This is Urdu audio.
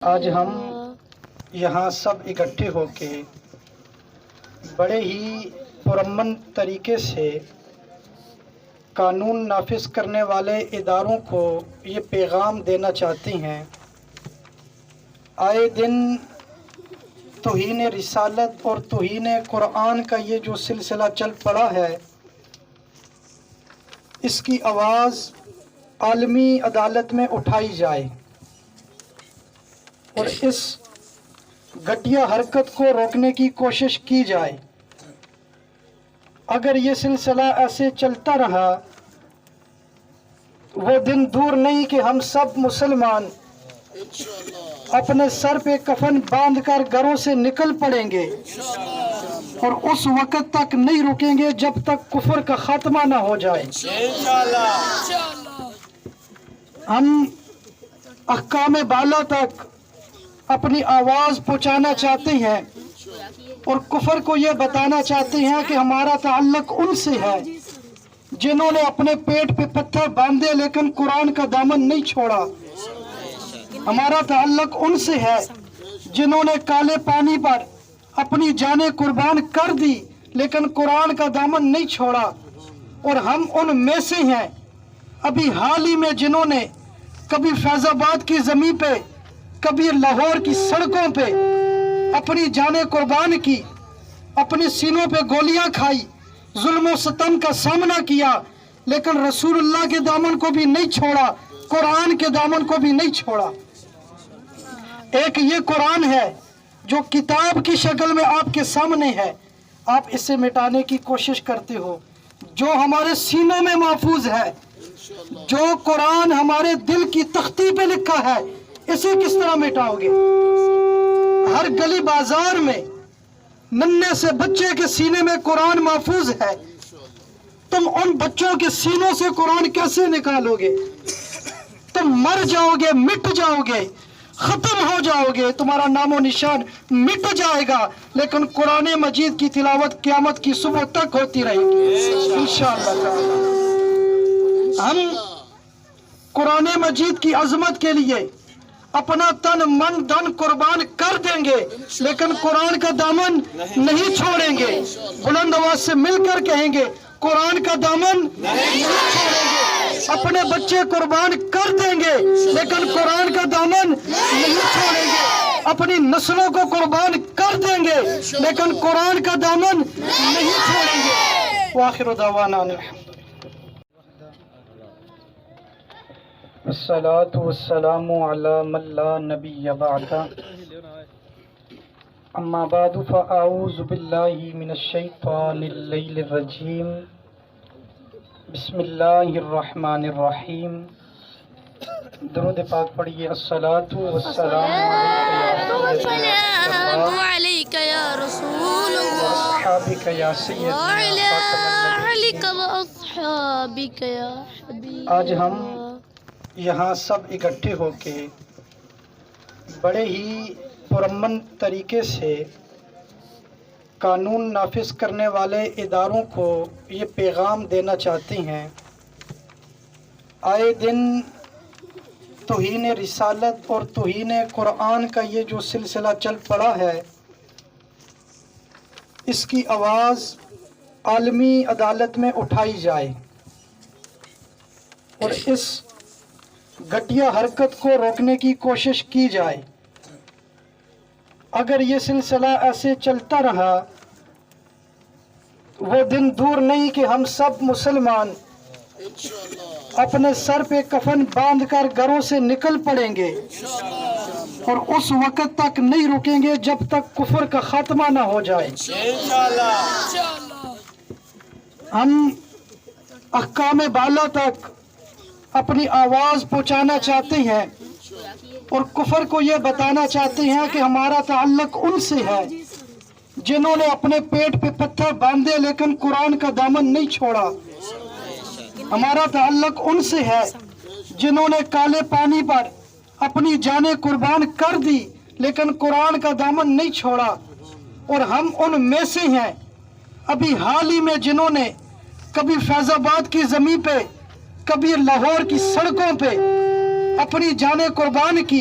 آج ہم یہاں سب اکٹھے ہو کے بڑے ہی پرامن طریقے سے قانون نافذ کرنے والے اداروں کو یہ پیغام دینا چاہتے ہیں۔ آئے دن توہین رسالت اور توہین قرآن کا یہ جو سلسلہ چل پڑا ہے، اس کی آواز عالمی عدالت میں اٹھائی جائے اور اس گھٹیا حرکت کو روکنے کی کوشش کی جائے۔ اگر یہ سلسلہ ایسے چلتا رہا، وہ دن دور نہیں کہ ہم سب مسلمان اپنے سر پہ کفن باندھ کر گھروں سے نکل پڑیں گے اور اس وقت تک نہیں رکیں گے جب تک کفر کا خاتمہ نہ ہو جائے۔ ہم احکام بالا تک اپنی آواز پہنچانا چاہتے ہیں اور کفر کو یہ بتانا چاہتے ہیں کہ ہمارا تعلق ان سے ہے جنہوں نے اپنے پیٹ پہ پتھر باندھے لیکن قرآن کا دامن نہیں چھوڑا۔ ہمارا تعلق ان سے ہے جنہوں نے کالے پانی پر اپنی جانیں قربان کر دی لیکن قرآن کا دامن نہیں چھوڑا، اور ہم ان میں سے ہیں ابھی حال ہی میں جنہوں نے کبھی فیض آباد کی زمین پہ، کبھی لاہور کی سڑکوں پہ اپنی جانیں قربان کی، اپنے سینوں پہ گولیاں کھائی، ظلم و ستم کا سامنا کیا، لیکن رسول اللہ کے دامن کو بھی نہیں چھوڑا، قرآن کے دامن کو بھی نہیں چھوڑا۔ ایک یہ قرآن ہے جو کتاب کی شکل میں آپ کے سامنے ہے، آپ اسے مٹانے کی کوشش کرتے ہو۔ جو ہمارے سینوں میں محفوظ ہے، جو قرآن ہمارے دل کی تختی پہ لکھا ہے، اسے کس طرح مٹاؤ گے؟ ہر گلی بازار میں ننھے سے بچے کے سینے میں قرآن محفوظ ہے، تم ان بچوں کے سینوں سے قرآن کیسے نکالو گے؟ تم مر جاؤ گے، مٹ جاؤ گے، ختم ہو جاؤ گے، تمہارا نام و نشان مٹ جائے گا، لیکن قرآن مجید کی تلاوت قیامت کی صبح تک ہوتی رہے گی انشاءاللہ تعالی۔ ہم قرآن مجید کی عظمت کے لیے اپنا تن من دھن قربان کر دیں گے، لیکن قرآن کا دامن نہیں چھوڑیں گے۔ بلند آواز سے مل کر کہیں گے، قرآن کا دامن نہیں چھوڑیں گے۔ اپنے بچے قربان کر دیں گے لیکن قرآن کا دامن نہیں چھوڑیں گے۔ اپنی نسلوں کو قربان کر دیں گے لیکن قرآن کا دامن نہیں چھوڑیں گے۔ وآخر دعوانا الصلاة والسلام على من لا نبي بعده، اما بعد فاعوذ بالله من الشیطان اللعین الرجیم، بسم اللہ الرحمن الرحیم۔ درود پاک پڑھیے۔ الصلاة والسلام علیک یا رسول اللہ واصحابک یا سیدی وعلی آلک واصحابک یا حبیب۔ آج ہم یہاں سب اکٹھے ہو کے بڑے ہی پرامن طریقے سے قانون نافذ کرنے والے اداروں کو یہ پیغام دینا چاہتے ہیں۔ آئے دن توہین رسالت اور توہین قرآن کا یہ جو سلسلہ چل پڑا ہے، اس کی آواز عالمی عدالت میں اٹھائی جائے اور اس گھٹیا حرکت کو روکنے کی کوشش کی جائے۔ اگر یہ سلسلہ ایسے چلتا رہا، وہ دن دور نہیں کہ ہم سب مسلمان اپنے سر پہ کفن باندھ کر گھروں سے نکل پڑیں گے اور اس وقت تک نہیں رکیں گے جب تک کفر کا خاتمہ نہ ہو جائے۔ ہم احکام بالا تک اپنی آواز پہنچانا چاہتے ہیں اور کفر کو یہ بتانا چاہتے ہیں کہ ہمارا تعلق ان سے ہے جنہوں نے اپنے پیٹ پہ پتھر باندھے لیکن قرآن کا دامن نہیں چھوڑا۔ ہمارا تعلق ان سے ہے جنہوں نے کالے پانی پر اپنی جانیں قربان کر دی لیکن قرآن کا دامن نہیں چھوڑا، اور ہم ان میں سے ہیں ابھی حال ہی میں جنہوں نے کبھی فیض آباد کی زمین پہ، کبھی لاہور کی سڑکوں پہ اپنی جانیں قربان کی،